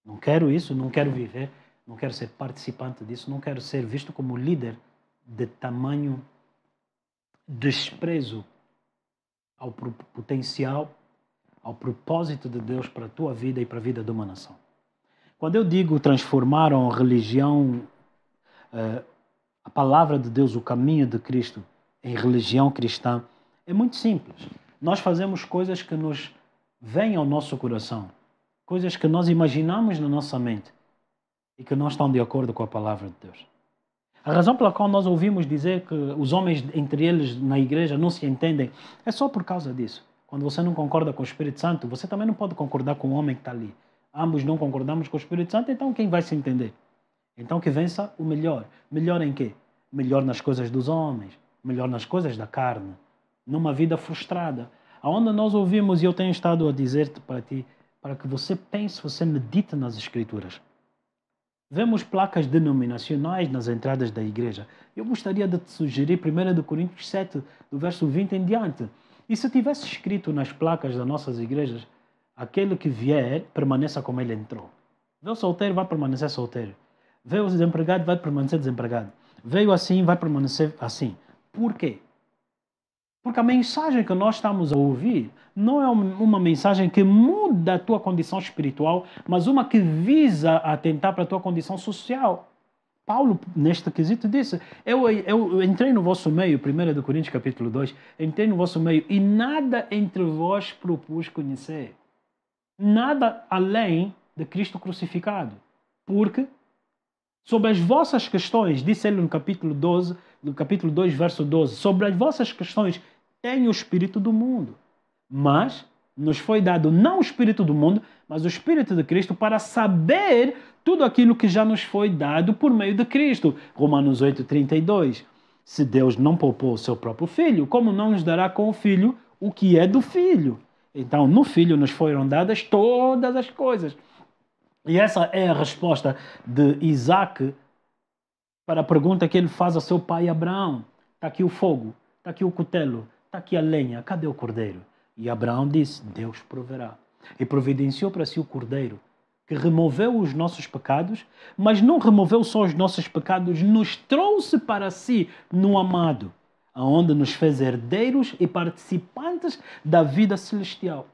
Não quero isso, não quero viver, não quero ser participante disso, não quero ser visto como líder de tamanho desprezo ao potencial, ao propósito de Deus para a tua vida e para a vida de uma nação. Quando eu digo transformaram a religião, a palavra de Deus, o caminho de Cristo, em religião cristã, é muito simples. Nós fazemos coisas que nos vêm ao nosso coração, coisas que nós imaginamos na nossa mente e que não estão de acordo com a palavra de Deus. A razão pela qual nós ouvimos dizer que os homens entre eles na igreja não se entendem é só por causa disso. Quando você não concorda com o Espírito Santo, você também não pode concordar com o homem que está ali. Ambos não concordamos com o Espírito Santo, então quem vai se entender? Então que vença o melhor. Melhor em quê? Melhor nas coisas dos homens, melhor nas coisas da carne, numa vida frustrada. Aonde nós ouvimos, e eu tenho estado a dizer-te para ti, para que você pense, você medite nas Escrituras. Vemos placas denominacionais nas entradas da igreja. Eu gostaria de te sugerir 1 Coríntios 7, do verso 20 em diante. E se tivesse escrito nas placas das nossas igrejas, aquele que vier, permaneça como ele entrou. Veio solteiro, vai permanecer solteiro. Veio desempregado, vai permanecer desempregado. Veio assim, vai permanecer assim. Por quê? Porque a mensagem que nós estamos a ouvir não é uma mensagem que muda a tua condição espiritual, mas uma que visa atentar para a tua condição social. Paulo, neste quesito, disse, eu entrei no vosso meio, 1 Coríntios capítulo 2, entrei no vosso meio e nada entre vós propus conhecer. Nada além de Cristo crucificado. Porque, sobre as vossas questões, disse ele no capítulo 12, no capítulo 2, verso 12, sobre as vossas questões tem o Espírito do mundo. Mas nos foi dado não o Espírito do mundo, mas o Espírito de Cristo para saber tudo aquilo que já nos foi dado por meio de Cristo. Romanos 8, 32. Se Deus não poupou o seu próprio Filho, como não nos dará com o Filho o que é do Filho? Então, no Filho nos foram dadas todas as coisas. E essa é a resposta de Isaac para a pergunta que ele faz ao seu pai Abraão. Está aqui o fogo, está aqui o cutelo, está aqui a lenha, cadê o cordeiro? E Abraão disse, Deus proverá. E providenciou para si o cordeiro, que removeu os nossos pecados, mas não removeu só os nossos pecados, nos trouxe para si no amado, aonde nos fez herdeiros e participantes da vida celestial.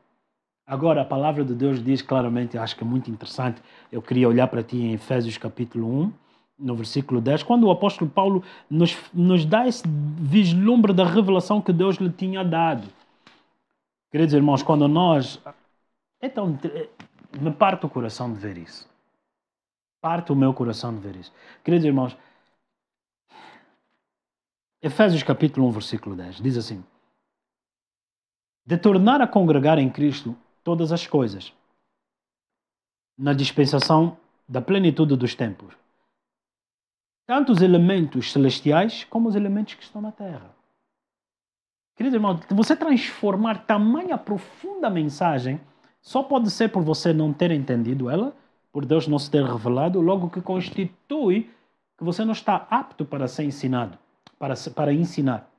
Agora, a palavra de Deus diz claramente, acho que é muito interessante, eu queria olhar para ti em Efésios capítulo 1, no versículo 10, quando o apóstolo Paulo nos dá esse vislumbre da revelação que Deus lhe tinha dado. Queridos irmãos, quando nós Então, me parte o coração de ver isso. Parte o meu coração de ver isso. Queridos irmãos, Efésios capítulo 1, versículo 10, diz assim: de tornar a congregar em Cristo todas as coisas, na dispensação da plenitude dos tempos, tanto os elementos celestiais como os elementos que estão na terra. Querido irmão, você transformar tamanha profunda mensagem só pode ser por você não ter entendido ela, por Deus não se ter revelado, logo que constitui que você não está apto para ser ensinado, para ensinar.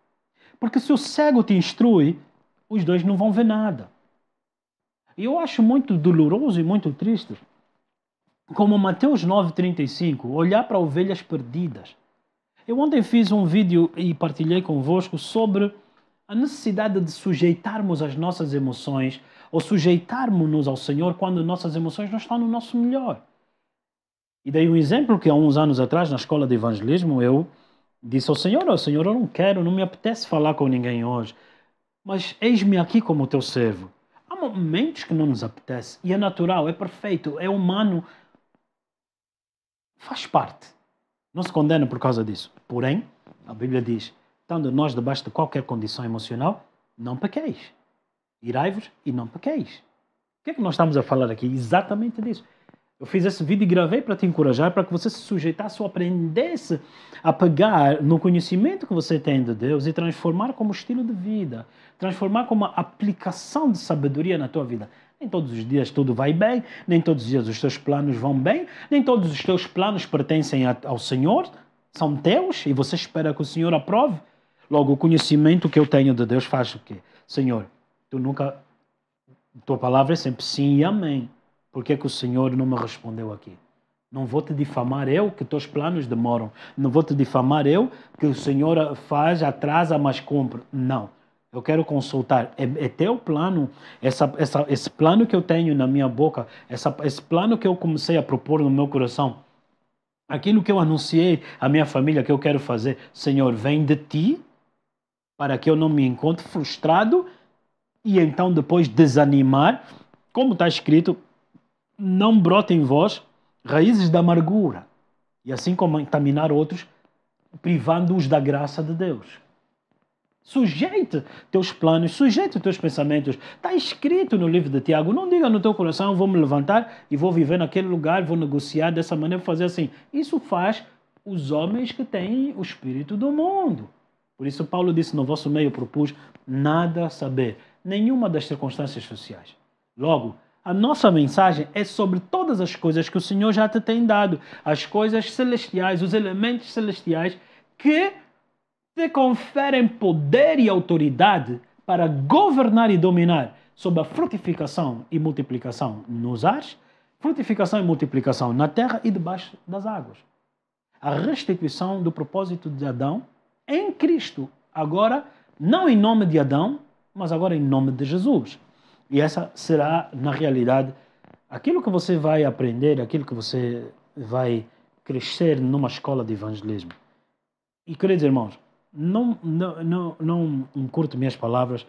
Porque se o cego te instrui, os dois não vão ver nada. E eu acho muito doloroso e muito triste, como Mateus 9,35, olhar para ovelhas perdidas. Eu ontem fiz um vídeo e partilhei convosco sobre a necessidade de sujeitarmos as nossas emoções ou sujeitarmos-nos ao Senhor quando nossas emoções não estão no nosso melhor. E dei um exemplo que há uns anos atrás, na escola de evangelismo, eu disse ao Senhor, Senhor, eu não quero, não me apetece falar com ninguém hoje, mas eis-me aqui como teu servo. Há momentos que não nos apetece e é natural, é perfeito, é humano, faz parte. Não se condena por causa disso. Porém, a Bíblia diz, estando nós debaixo de qualquer condição emocional, não pequeis. Irai-vos e não pequeis. O que é que nós estamos a falar aqui? Exatamente disso. Eu fiz esse vídeo e gravei para te encorajar, para que você se sujeitasse ou aprendesse a pegar no conhecimento que você tem de Deus e transformar como estilo de vida, transformar como uma aplicação de sabedoria na tua vida. Nem todos os dias tudo vai bem, nem todos os dias os teus planos vão bem, nem todos os teus planos pertencem ao Senhor, são teus e você espera que o Senhor aprove. Logo, o conhecimento que eu tenho de Deus faz o quê? Senhor, tua palavra é sempre sim e amém. Por que é que o Senhor não me respondeu aqui? Não vou te difamar eu, que teus planos demoram. Não vou te difamar eu, que o Senhor faz, atrasa, mas cumpre. Não. Eu quero consultar. É teu plano, esse plano que eu tenho na minha boca, esse plano que eu comecei a propor no meu coração, aquilo que eu anunciei à minha família que eu quero fazer, Senhor, vem de ti, para que eu não me encontre frustrado e então depois desanimar. Como está escrito, não brota em vós raízes da amargura e assim contaminar outros, privando-os da graça de Deus. Sujeite teus planos, sujeite teus pensamentos. Está escrito no livro de Tiago. Não diga no teu coração, vou me levantar e vou viver naquele lugar, vou negociar dessa maneira, vou fazer assim. Isso faz os homens que têm o espírito do mundo. Por isso Paulo disse, no vosso meio propus nada saber, nenhuma das circunstâncias sociais. Logo, a nossa mensagem é sobre todas as coisas que o Senhor já te tem dado, as coisas celestiais, os elementos celestiais que te conferem poder e autoridade para governar e dominar sobre a frutificação e multiplicação nos ares, frutificação e multiplicação na terra e debaixo das águas. A restituição do propósito de Adão em Cristo, agora não em nome de Adão, mas agora em nome de Jesus. E essa será, na realidade, aquilo que você vai aprender, aquilo que você vai crescer numa escola de evangelismo. E, queridos irmãos, não encurto minhas palavras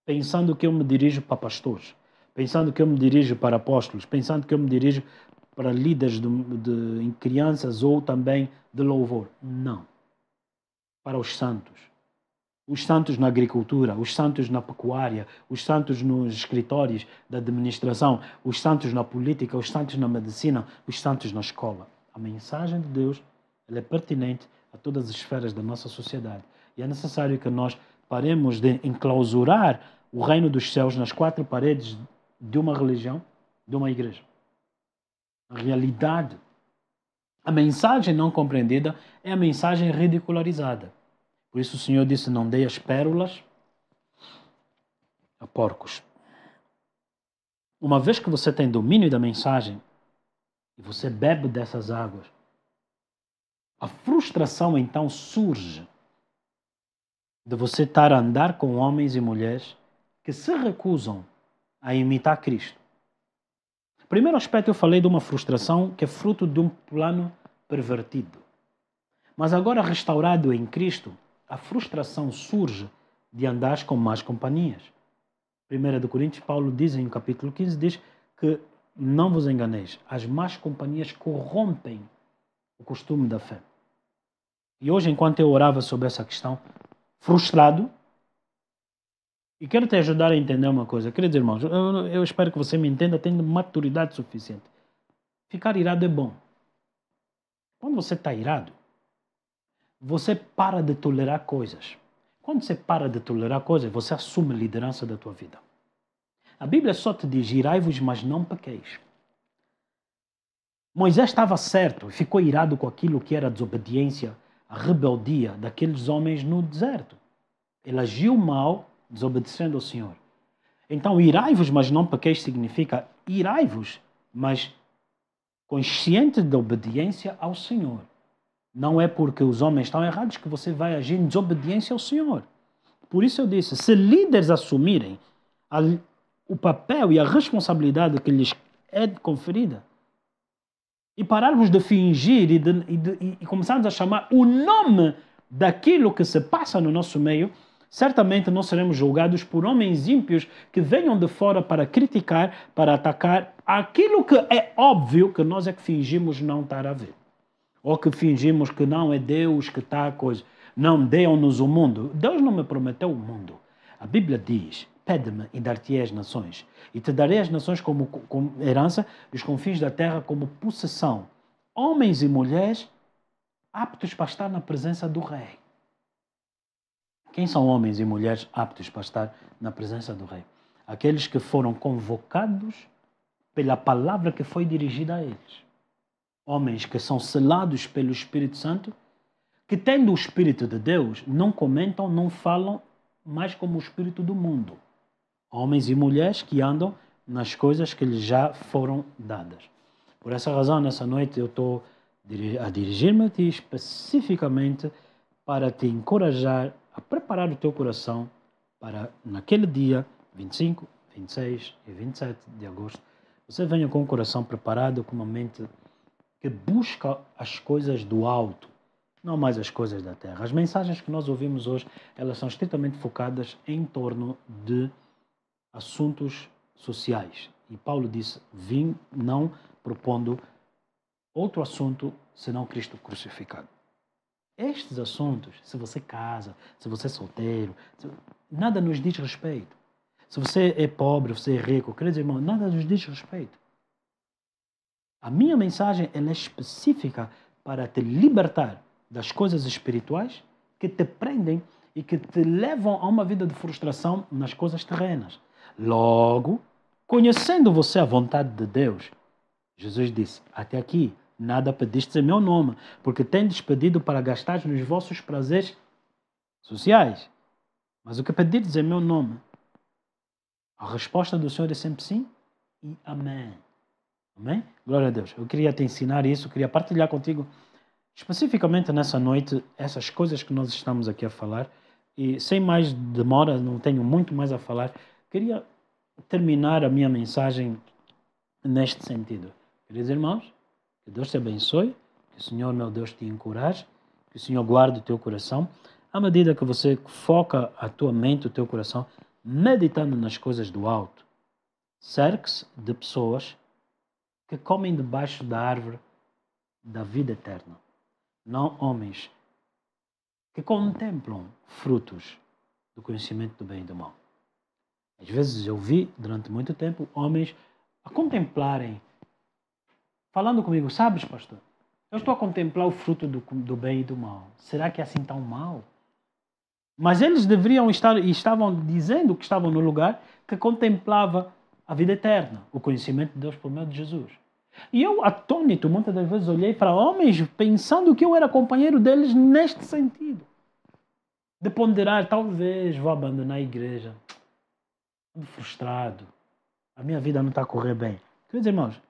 pensando que eu me dirijo para pastores, pensando que eu me dirijo para apóstolos, pensando que eu me dirijo para líderes de crianças ou também de louvor. Não. Para os santos. Os santos na agricultura, os santos na pecuária, os santos nos escritórios da administração, os santos na política, os santos na medicina, os santos na escola. A mensagem de Deus ela é pertinente a todas as esferas da nossa sociedade. E é necessário que nós paremos de enclausurar o reino dos céus nas quatro paredes de uma religião, de uma igreja. A realidade, a mensagem não compreendida é a mensagem ridicularizada. Por isso o Senhor disse, não dei as pérolas a porcos. Uma vez que você tem domínio da mensagem e você bebe dessas águas, a frustração então surge de você estar a andar com homens e mulheres que se recusam a imitar Cristo. Primeiro aspecto, eu falei de uma frustração que é fruto de um plano pervertido. Mas agora restaurado em Cristo, a frustração surge de andar com más companhias. 1 Coríntios, Paulo diz em capítulo 15, diz que não vos enganeis, as más companhias corrompem o costume da fé. E hoje, enquanto eu orava sobre essa questão, frustrado, e quero te ajudar a entender uma coisa. Queridos irmãos, eu espero que você me entenda tendo maturidade suficiente. Ficar irado é bom. Quando você está irado, você para de tolerar coisas. Quando você para de tolerar coisas, você assume a liderança da tua vida. A Bíblia só te diz, irai-vos, mas não pequeis. Moisés estava certo e ficou irado com aquilo que era a desobediência, a rebeldia daqueles homens no deserto. Ele agiu mal, desobedecendo ao Senhor. Então, irai-vos, mas não pequeis, significa irai-vos, mas consciente da obediência ao Senhor. Não é porque os homens estão errados que você vai agir em desobediência ao Senhor. Por isso eu disse, se líderes assumirem o papel e a responsabilidade que lhes é conferida, e pararmos de fingir e começarmos a chamar o nome daquilo que se passa no nosso meio, certamente não seremos julgados por homens ímpios que venham de fora para criticar, para atacar aquilo que é óbvio que nós é que fingimos não estar a ver. Ou que fingimos que não é Deus que está a coisa. Não, deu-nos o mundo. Deus não me prometeu o mundo. A Bíblia diz, pede-me e dar-te-ei as nações. E te darei as nações como herança e os confins da terra como possessão. Homens e mulheres aptos para estar na presença do Rei. Quem são homens e mulheres aptos para estar na presença do Rei? Aqueles que foram convocados pela palavra que foi dirigida a eles. Homens que são selados pelo Espírito Santo, que tendo o Espírito de Deus, não comentam, não falam mais como o Espírito do mundo. Homens e mulheres que andam nas coisas que lhes já foram dadas. Por essa razão, nessa noite, eu estou a dirigir-me a ti especificamente para te encorajar a preparar o teu coração para, naquele dia, 25, 26 e 27 de agosto, você venha com o coração preparado, com uma mente que busca as coisas do alto, não mais as coisas da terra. As mensagens que nós ouvimos hoje, elas são estritamente focadas em torno de assuntos sociais. E Paulo disse, vim não propondo outro assunto senão Cristo crucificado. Estes assuntos, se você casa, se você é solteiro, nada nos diz respeito. Se você é pobre, você é rico, queridos irmãos, nada nos diz respeito. A minha mensagem ela é específica para te libertar das coisas espirituais que te prendem e que te levam a uma vida de frustração nas coisas terrenas. Logo, conhecendo você a vontade de Deus, Jesus disse, até aqui nada pedistes em meu nome, porque tendes pedido para gastar nos vossos prazeres sociais. Mas o que pedirdes em meu nome, a resposta do Senhor é sempre sim e amém. Amém? Glória a Deus. Eu queria te ensinar isso, queria partilhar contigo, especificamente nessa noite, essas coisas que nós estamos aqui a falar. E sem mais demora, não tenho muito mais a falar, queria terminar a minha mensagem neste sentido. Queridos irmãos, que Deus te abençoe, que o Senhor, meu Deus, te encoraje, que o Senhor guarde o teu coração. À medida que você foca a tua mente, o teu coração, meditando nas coisas do alto, cerque-se de pessoas que comem debaixo da árvore da vida eterna. Não homens que contemplam frutos do conhecimento do bem e do mal. Às vezes eu vi, durante muito tempo, homens a contemplarem, falando comigo, sabes, pastor, eu estou a contemplar o fruto do bem e do mal. Será que é assim tão mal? Mas eles deveriam estar, e estavam dizendo que estavam no lugar que contemplava a vida eterna, o conhecimento de Deus por meio de Jesus. E eu, atônito, muitas das vezes olhei para homens pensando que eu era companheiro deles neste sentido. De ponderar, talvez vou abandonar a igreja. Estou frustrado. A minha vida não está a correr bem. Queridos irmãos,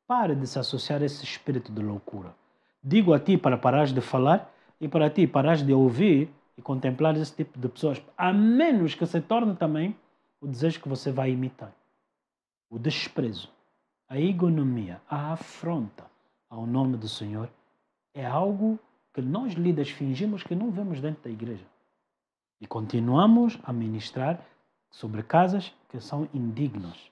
pare de se associar a esse espírito de loucura. Digo a ti para parares de falar e para ti parares de ouvir e contemplar esse tipo de pessoas, a menos que se torne também o desejo que você vai imitar. O desprezo, a ignomia, a afronta ao nome do Senhor é algo que nós líderes fingimos que não vemos dentro da igreja. E continuamos a ministrar sobre casas que são indignos.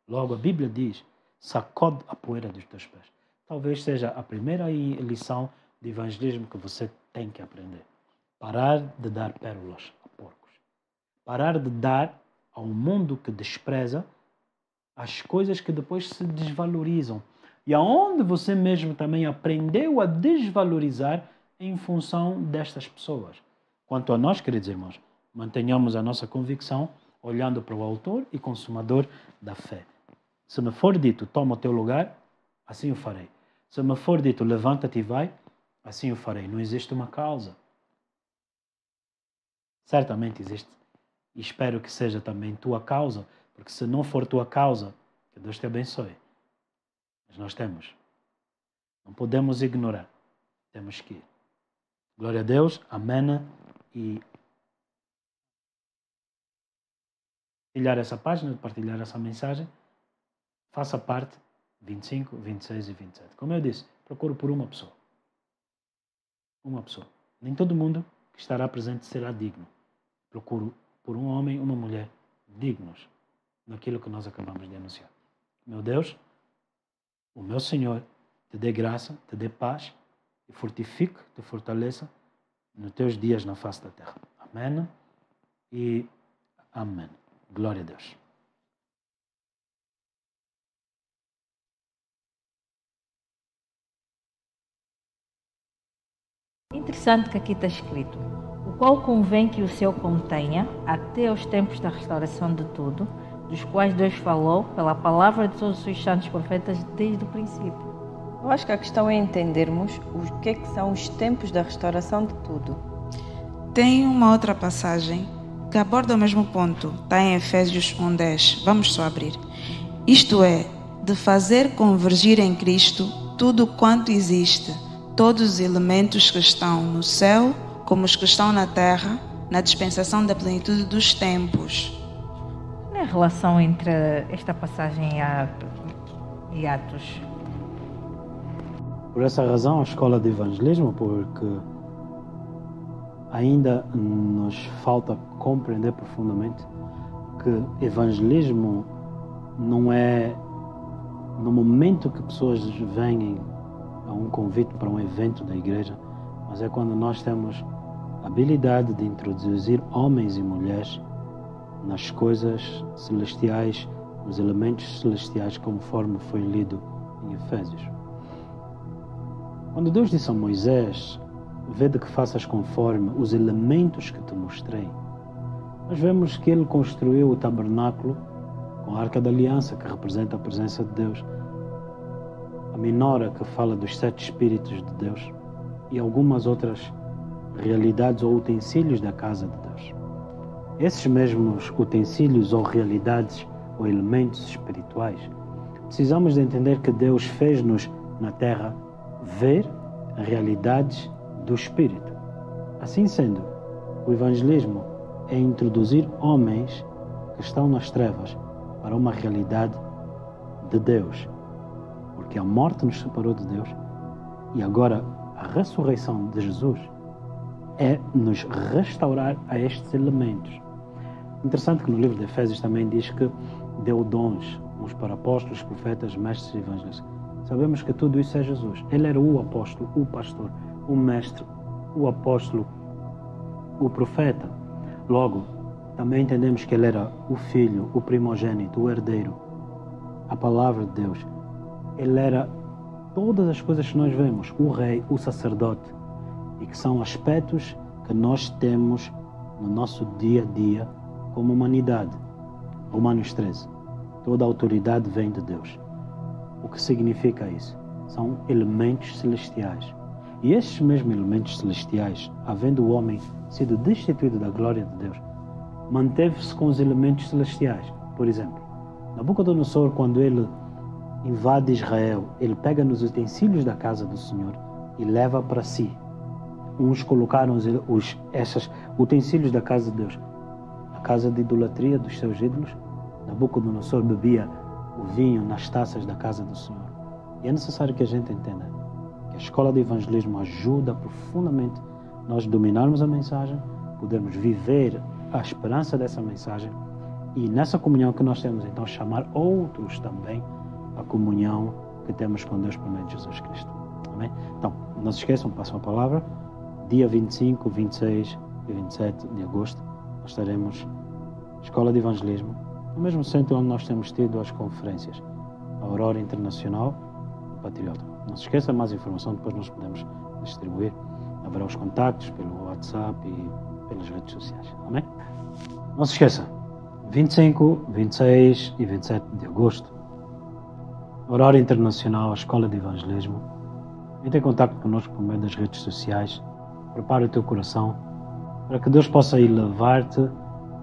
Logo, a Bíblia diz, sacode a poeira dos teus pés. Talvez seja a primeira lição de evangelismo que você tem que aprender. Parar de dar pérolas a porcos. Parar de dar ao mundo que despreza as coisas que depois se desvalorizam. E aonde você mesmo também aprendeu a desvalorizar em função destas pessoas. Quanto a nós, queridos irmãos, mantenhamos a nossa convicção olhando para o autor e consumador da fé. Se me for dito, toma o teu lugar, assim o farei. Se me for dito, levanta-te e vai, assim o farei. Não existe uma causa. Certamente existe. E espero que seja também tua causa, porque se não for tua causa, que Deus te abençoe. Mas nós temos. Não podemos ignorar. Temos que ir. Glória a Deus. Amém. E partilhar essa página, partilhar essa mensagem. Faça parte 25, 26 e 27. Como eu disse, procuro por uma pessoa. Uma pessoa. Nem todo mundo que estará presente será digno. Procuro por um homem e uma mulher dignos naquilo que nós acabamos de anunciar. Meu Deus, o meu Senhor, te dê graça, te dê paz e fortifique, te fortaleça nos teus dias na face da terra. Amém e amém. Glória a Deus. Interessante que aqui está escrito: o qual convém que o seu contenha até aos tempos da restauração de tudo, dos quais Deus falou pela palavra de todos os seus santos profetas desde o princípio. Eu acho que a questão é entendermos o que são os tempos da restauração de tudo. Tem uma outra passagem que aborda o mesmo ponto. Está em Efésios 1:10. Vamos só abrir. Isto é, de fazer convergir em Cristo tudo quanto existe, todos os elementos que estão no céu como os que estão na terra, na dispensação da plenitude dos tempos. Qual é a relação entre esta passagem e Atos? Por essa razão, a escola de evangelismo, porque ainda nos falta compreender profundamente que evangelismo não é no momento que pessoas vêm a um convite para um evento da igreja, mas é quando nós temos a habilidade de introduzir homens e mulheres nas coisas celestiais, nos elementos celestiais, conforme foi lido em Efésios. Quando Deus disse a Moisés, vede que faças conforme os elementos que te mostrei, nós vemos que ele construiu o tabernáculo com a Arca da Aliança, que representa a presença de Deus, a menora, que fala dos 7 Espíritos de Deus, e algumas outras realidades ou utensílios da casa de Deus. Esses mesmos utensílios ou realidades ou elementos espirituais, precisamos de entender que Deus fez-nos na terra ver realidades do Espírito. Assim sendo, o evangelismo é introduzir homens que estão nas trevas para uma realidade de Deus, porque a morte nos separou de Deus e agora a ressurreição de Jesus é nos restaurar a estes elementos. Interessante que no livro de Efésios também diz que deu dons, uns para apóstolos, profetas, mestres e evangelistas. Sabemos que tudo isso é Jesus. Ele era o apóstolo, o pastor, o mestre, o apóstolo, o profeta. Logo, também entendemos que ele era o filho, o primogênito, o herdeiro, a palavra de Deus. Ele era todas as coisas que nós vemos, o rei, o sacerdote, e que são aspectos que nós temos no nosso dia a dia como humanidade. Romanos 13. Toda a autoridade vem de Deus. O que significa isso? São elementos celestiais. E estes mesmos elementos celestiais, havendo o homem sido destituído da glória de Deus, manteve-se com os elementos celestiais. Por exemplo, Nabucodonosor, quando ele invade Israel, ele pega nos utensílios da casa do Senhor e leva para si. Uns colocaram esses utensílios da casa de Deus na casa de idolatria dos seus ídolos. Nabucodonosor bebia o vinho nas taças da casa do Senhor. E é necessário que a gente entenda que a escola de evangelismo ajuda profundamente nós dominarmos a mensagem, podermos viver a esperança dessa mensagem E nessa comunhão que nós temos, então, chamar outros também à comunhão que temos com Deus por meio de Jesus Cristo. Amém? Então, não se esqueçam, passam a palavra. Dia 25, 26 e 27 de agosto, nós estaremos na Escola de Evangelismo, no mesmo centro onde nós temos tido as conferências, a Aurora Internacional e Patriota. Não se esqueça, mais informação depois nós podemos distribuir. Haverá os contactos pelo WhatsApp e pelas redes sociais. Amém? Não se esqueça, 25, 26 e 27 de agosto, Aurora Internacional, a Escola de Evangelismo. Entre em contato conosco por meio das redes sociais. Prepara o teu coração para que Deus possa elevar-te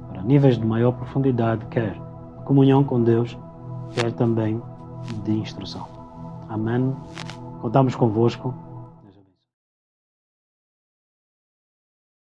para níveis de maior profundidade, quer de comunhão com Deus, quer também de instrução. Amém? Contamos convosco.